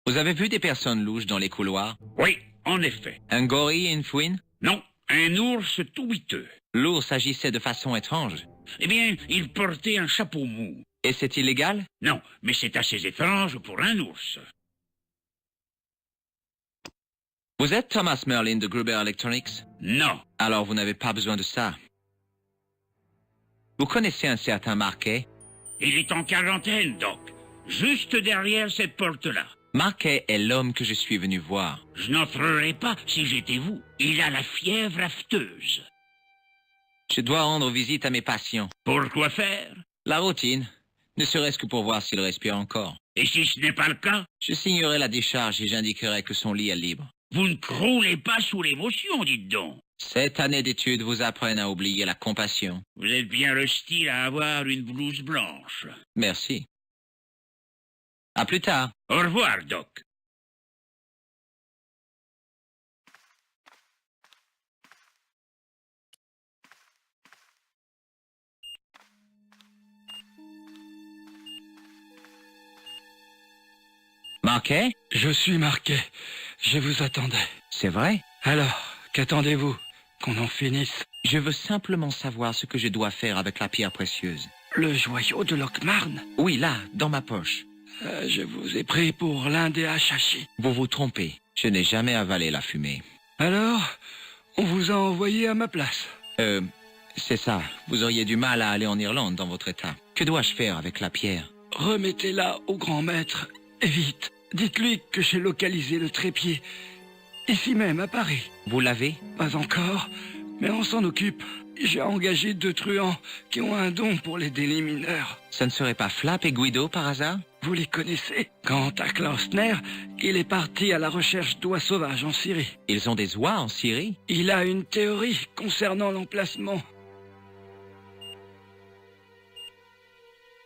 Vous avez vu des personnes louches dans les couloirs? Oui, en effet. Un gorille et une fouine? Non, un ours tout miteux. L'ours agissait de façon étrange. Eh bien, il portait un chapeau mou. Et c'est illégal? Non, mais c'est assez étrange pour un ours. Vous êtes Thomas Merlin de Gruber Electronics? Non. Alors vous n'avez pas besoin de ça. Vous connaissez un certain Marquet? Il est en quarantaine, Doc. Juste derrière cette porte-là. Marquet est l'homme que je suis venu voir. Je n'entrerai pas si j'étais vous. Il a la fièvre afteuse. Je dois rendre visite à mes patients. Pourquoi faire? La routine. Ne serait-ce que pour voir s'il respire encore. Et si ce n'est pas le cas? Je signerai la décharge et j'indiquerai que son lit est libre. Vous ne croulez pas sous l'émotion, dites donc. Cette année d'études vous apprenne à oublier la compassion. Vous êtes bien le style à avoir une blouse blanche. Merci. À plus tard. Au revoir, Doc. Marquet? Je suis Marquet. Je vous attendais. C'est vrai? Alors, qu'attendez-vous? Qu'on en finisse? Je veux simplement savoir ce que je dois faire avec la pierre précieuse. Le joyau de Lockmarn? Oui, là, dans ma poche. Je vous ai pris pour l'un des Hachashi. Vous vous trompez. Je n'ai jamais avalé la fumée. Alors, on vous a envoyé à ma place. C'est ça. Vous auriez du mal à aller en Irlande dans votre état. Que dois-je faire avec la pierre? Remettez-la au grand maître, et vite. Dites-lui que j'ai localisé le trépied. Ici même, à Paris. Vous l'avez? Pas encore, mais on s'en occupe. J'ai engagé 2 truands qui ont un don pour les délits mineurs. Ça ne serait pas Flap et Guido par hasard? Vous les connaissez? Quant à Klausner, il est parti à la recherche d'oies sauvages en Syrie. Ils ont des oies en Syrie? Il a une théorie concernant l'emplacement.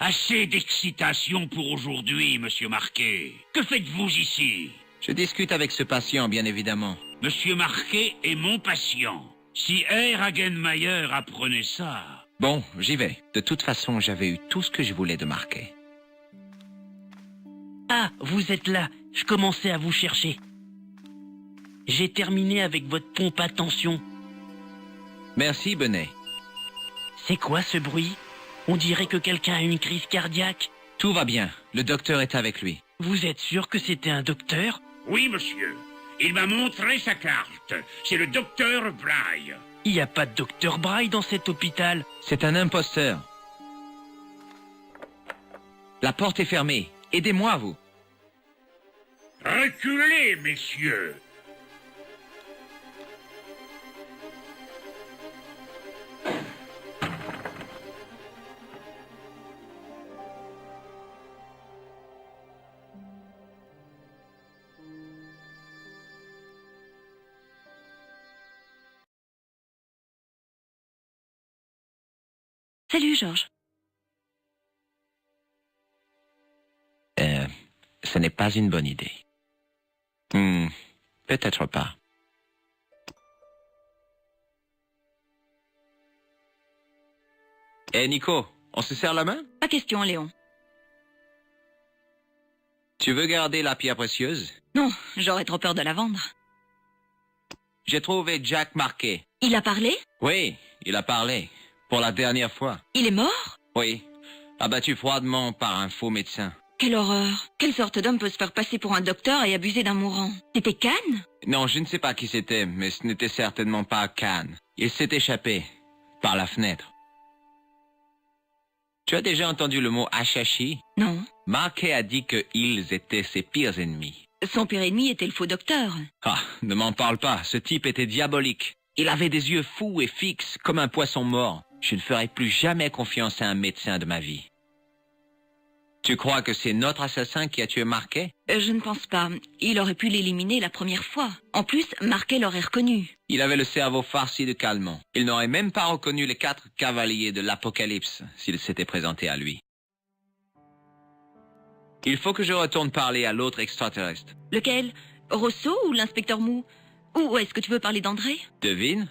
Assez d'excitation pour aujourd'hui, Monsieur Marquet. Que faites-vous ici? Je discute avec ce patient, bien évidemment. Monsieur Marquet est mon patient. Si R. Hagenmayer apprenait ça... Bon, j'y vais. De toute façon, j'avais eu tout ce que je voulais de Marquet. Ah, vous êtes là. Je commençais à vous chercher. J'ai terminé avec votre pompe à tension. Merci, Benet. C'est quoi ce bruit? On dirait que quelqu'un a une crise cardiaque. Tout va bien. Le docteur est avec lui. Vous êtes sûr que c'était un docteur? Oui, monsieur. Il m'a montré sa carte. C'est le docteur Braille. Il n'y a pas de docteur Braille dans cet hôpital. C'est un imposteur. La porte est fermée. Aidez-moi, vous. Reculez, messieurs. Salut, Georges. Ce n'est pas une bonne idée. Peut-être pas. Nico, on se serre la main? Pas question, Léon. Tu veux garder la pierre précieuse? Non, j'aurais trop peur de la vendre. J'ai trouvé Jack Marquet. Il a parlé? Oui, il a parlé. Pour la dernière fois. Il est mort? Oui, abattu froidement par un faux médecin. Quelle horreur. Quelle sorte d'homme peut se faire passer pour un docteur et abuser d'un mourant? C'était Cannes? Non, je ne sais pas qui c'était, mais ce n'était certainement pas Khan. Il s'est échappé par la fenêtre. Tu as déjà entendu le mot Hachashi? Non. Marquet a dit que ils étaient ses pires ennemis. Son pire ennemi était le faux docteur. Ah, ne m'en parle pas, ce type était diabolique. Il avait des yeux fous et fixes comme un poisson mort. Je ne ferai plus jamais confiance à un médecin de ma vie. Tu crois que c'est notre assassin qui a tué Marquet? Je ne pense pas. Il aurait pu l'éliminer la première fois. En plus, Marquet l'aurait reconnu. Il avait le cerveau farci de calmant. Il n'aurait même pas reconnu les 4 cavaliers de l'Apocalypse s'il s'était présenté à lui. Il faut que je retourne parler à l'autre extraterrestre. Lequel? Rousseau ou l'inspecteur Mou? Ou est-ce que tu veux parler d'André? Devine?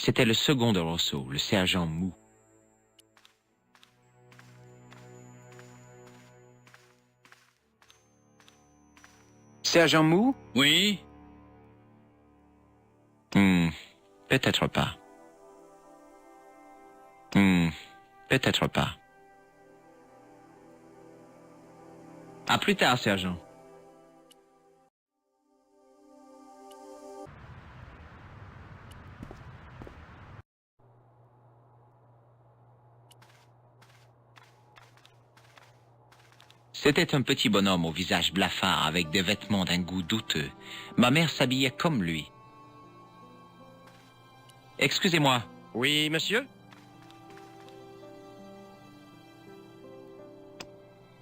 C'était le second de Rosso, le sergent Mou. Sergent Mou? Oui? Peut-être pas. Peut-être pas. À plus tard, sergent. C'était un petit bonhomme au visage blafard avec des vêtements d'un goût douteux. Ma mère s'habillait comme lui. Excusez-moi. Oui, monsieur?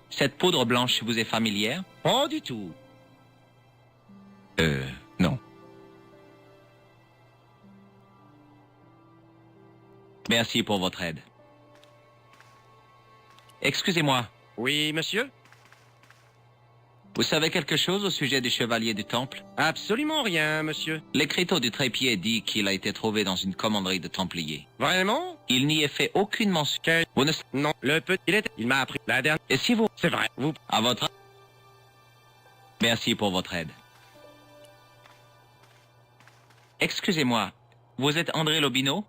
Cette poudre blanche vous est familière? Pas du tout. Non. Merci pour votre aide. Excusez-moi. Oui, monsieur? Vous savez quelque chose au sujet du chevalier du Temple? Absolument rien, monsieur. L'écriteau du trépied dit qu'il a été trouvé dans une commanderie de Templiers. Vraiment? Il n'y est fait aucune mention. Vous ne... Non, le petit, il m'a appris la dernière... Et si vous... C'est vrai, vous... À votre... Merci pour votre aide. Excusez-moi, vous êtes André Lobino?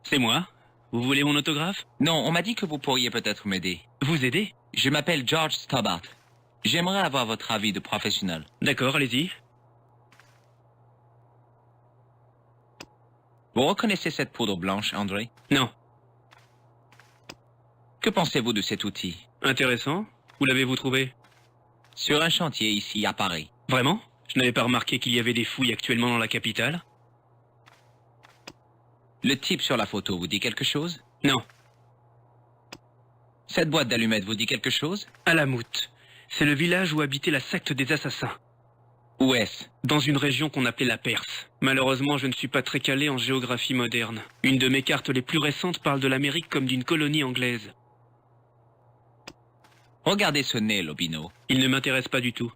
C'est moi. Vous voulez mon autographe? Non, on m'a dit que vous pourriez peut-être m'aider. Vous aider? Je m'appelle George Stobbart. J'aimerais avoir votre avis de professionnel. D'accord, allez-y. Vous reconnaissez cette poudre blanche, André? Non. Que pensez-vous de cet outil? Intéressant. Où l'avez-vous trouvé? Sur un chantier ici à Paris. Vraiment? Je n'avais pas remarqué qu'il y avait des fouilles actuellement dans la capitale. Le type sur la photo vous dit quelque chose? Non. Cette boîte d'allumettes vous dit quelque chose? Alamout. C'est le village où habitait la secte des assassins. Où est-ce? Dans une région qu'on appelait la Perse. Malheureusement, je ne suis pas très calé en géographie moderne. Une de mes cartes les plus récentes parle de l'Amérique comme d'une colonie anglaise. Regardez ce nez, Lobino. Il ne m'intéresse pas du tout.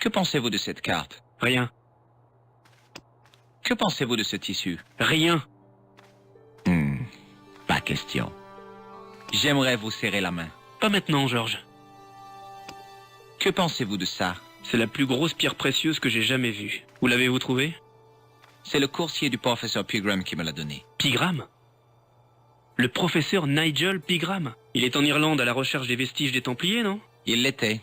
Que pensez-vous de cette carte? Rien. Que pensez-vous de ce tissu? Rien. Pas question. J'aimerais vous serrer la main. Pas maintenant, George. Que pensez-vous de ça? C'est la plus grosse pierre précieuse que j'ai jamais vue. Où l'avez-vous trouvée? C'est le coursier du professeur Pigram qui me l'a donné. Pigram? Le professeur Nigel Pigram? Il est en Irlande à la recherche des vestiges des Templiers, non? Il l'était,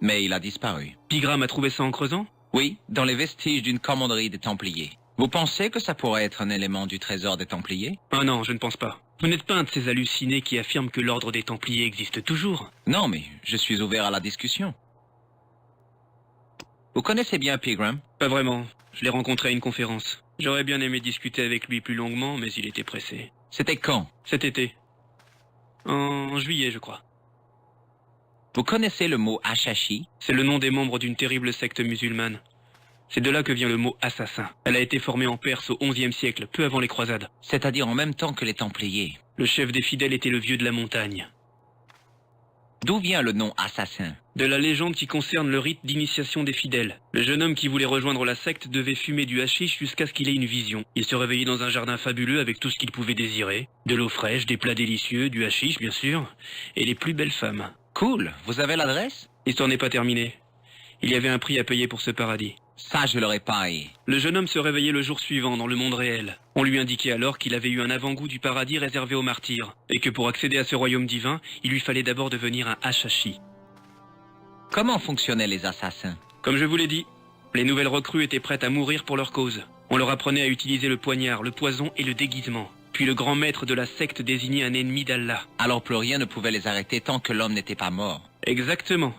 mais il a disparu. Pigram a trouvé ça en creusant? Oui, dans les vestiges d'une commanderie des Templiers. Vous pensez que ça pourrait être un élément du trésor des Templiers? Ah non, je ne pense pas. Vous n'êtes pas un de ces hallucinés qui affirment que l'ordre des Templiers existe toujours. Non, mais je suis ouvert à la discussion. Vous connaissez bien Pigram? Pas vraiment. Je l'ai rencontré à une conférence. J'aurais bien aimé discuter avec lui plus longuement, mais il était pressé. C'était quand? Cet été. En juillet, je crois. Vous connaissez le mot Achachi? C'est le nom des membres d'une terrible secte musulmane. C'est de là que vient le mot assassin. Elle a été formée en Perse au XIe siècle, peu avant les croisades. C'est-à-dire en même temps que les Templiers. Le chef des fidèles était le vieux de la montagne. D'où vient le nom assassin? De la légende qui concerne le rite d'initiation des fidèles. Le jeune homme qui voulait rejoindre la secte devait fumer du hashish jusqu'à ce qu'il ait une vision. Il se réveillait dans un jardin fabuleux avec tout ce qu'il pouvait désirer. De l'eau fraîche, des plats délicieux, du hashish bien sûr, et les plus belles femmes. Cool, vous avez l'adresse? L'histoire n'est pas terminée. Il y avait un prix à payer pour ce paradis. Ça, je l'aurais payé. Le jeune homme se réveillait le jour suivant dans le monde réel. On lui indiquait alors qu'il avait eu un avant-goût du paradis réservé aux martyrs, et que pour accéder à ce royaume divin, il lui fallait d'abord devenir un Achachi. Comment fonctionnaient les assassins? Comme je vous l'ai dit, les nouvelles recrues étaient prêtes à mourir pour leur cause. On leur apprenait à utiliser le poignard, le poison et le déguisement. Puis le grand maître de la secte désignait un ennemi d'Allah. Alors plus rien ne pouvait les arrêter tant que l'homme n'était pas mort. Exactement.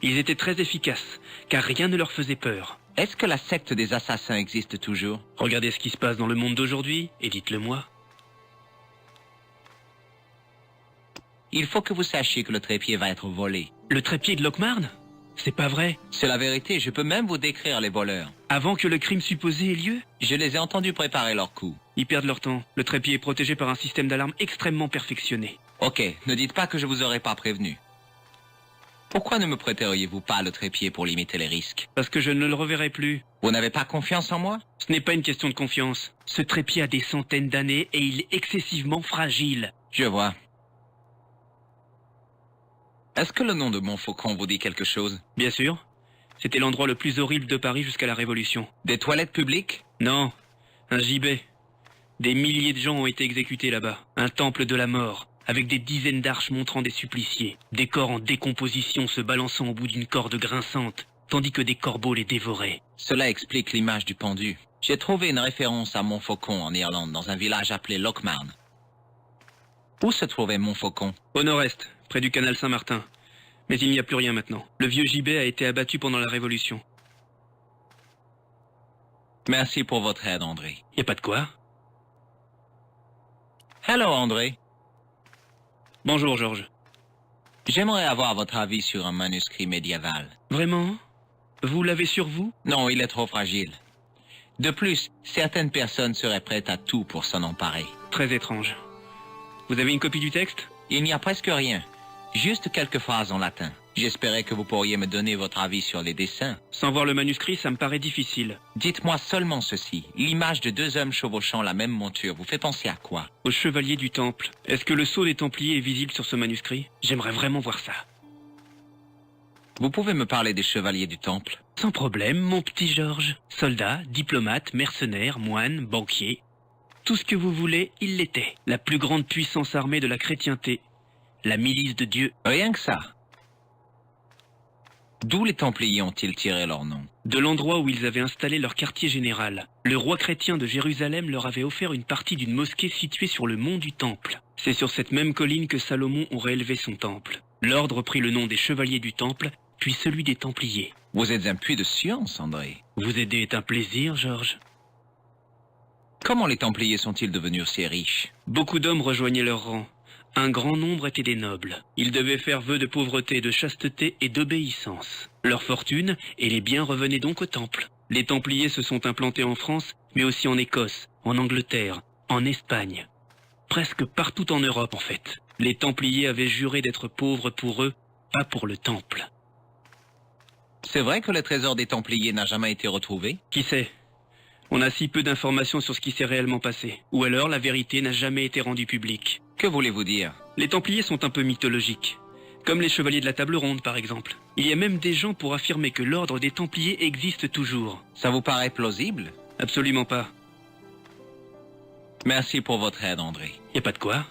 Ils étaient très efficaces, car rien ne leur faisait peur. Est-ce que la secte des assassins existe toujours? Regardez ce qui se passe dans le monde d'aujourd'hui, et dites-le moi. Il faut que vous sachiez que le trépied va être volé. Le trépied de Lockmarn? C'est pas vrai. C'est la vérité, je peux même vous décrire les voleurs. Avant que le crime supposé ait lieu? Je les ai entendus préparer leur coup. Ils perdent leur temps. Le trépied est protégé par un système d'alarme extrêmement perfectionné. Ok, ne dites pas que je vous aurais pas prévenu. Pourquoi ne me prêteriez-vous pas le trépied pour limiter les risques? Parce que je ne le reverrai plus. Vous n'avez pas confiance en moi? Ce n'est pas une question de confiance. Ce trépied a des centaines d'années et il est excessivement fragile. Je vois. Est-ce que le nom de Montfaucon vous dit quelque chose? Bien sûr. C'était l'endroit le plus horrible de Paris jusqu'à la Révolution. Des toilettes publiques? Non, un gibet. Des milliers de gens ont été exécutés là-bas. Un temple de la mort, avec des dizaines d'arches montrant des suppliciés. Des corps en décomposition se balançant au bout d'une corde grinçante, tandis que des corbeaux les dévoraient. Cela explique l'image du pendu. J'ai trouvé une référence à Montfaucon en Irlande, dans un village appelé Lochmarn. Où se trouvait Montfaucon? Au nord-est, près du canal Saint-Martin. Mais il n'y a plus rien maintenant. Le vieux gibet a été abattu pendant la Révolution. Merci pour votre aide, André. Y a pas de quoi. Hello, André. Bonjour, Georges. J'aimerais avoir votre avis sur un manuscrit médiéval. Vraiment? Vous l'avez sur vous? Non, il est trop fragile. De plus, certaines personnes seraient prêtes à tout pour s'en emparer. Très étrange. Vous avez une copie du texte? Il n'y a presque rien. Juste quelques phrases en latin. J'espérais que vous pourriez me donner votre avis sur les dessins. Sans voir le manuscrit, ça me paraît difficile. Dites-moi seulement ceci. L'image de deux hommes chevauchant la même monture vous fait penser à quoi? Au chevalier du Temple. Est-ce que le sceau des Templiers est visible sur ce manuscrit? J'aimerais vraiment voir ça. Vous pouvez me parler des chevaliers du Temple? Sans problème, mon petit Georges. Soldat, diplomate, mercenaire, moine, banquier. Tout ce que vous voulez, il l'était. La plus grande puissance armée de la chrétienté. La milice de Dieu. Rien que ça. D'où les Templiers ont-ils tiré leur nom? De l'endroit où ils avaient installé leur quartier général. Le roi chrétien de Jérusalem leur avait offert une partie d'une mosquée située sur le mont du Temple. C'est sur cette même colline que Salomon aurait élevé son temple. L'ordre prit le nom des chevaliers du Temple, puis celui des Templiers. Vous êtes un puits de science, André. Vous aider est un plaisir, Georges. Comment les Templiers sont-ils devenus si riches? Beaucoup d'hommes rejoignaient leur rang. Un grand nombre étaient des nobles. Ils devaient faire vœu de pauvreté, de chasteté et d'obéissance. Leur fortune et les biens revenaient donc au temple. Les Templiers se sont implantés en France, mais aussi en Écosse, en Angleterre, en Espagne. Presque partout en Europe, en fait. Les Templiers avaient juré d'être pauvres pour eux, pas pour le temple. C'est vrai que le trésor des Templiers n'a jamais été retrouvé? Qui sait? On a si peu d'informations sur ce qui s'est réellement passé. Ou alors la vérité n'a jamais été rendue publique. Que voulez-vous dire? Les Templiers sont un peu mythologiques. Comme les chevaliers de la table ronde, par exemple. Il y a même des gens pour affirmer que l'ordre des Templiers existe toujours. Ça vous paraît plausible? Absolument pas. Merci pour votre aide, André. Y a pas de quoi.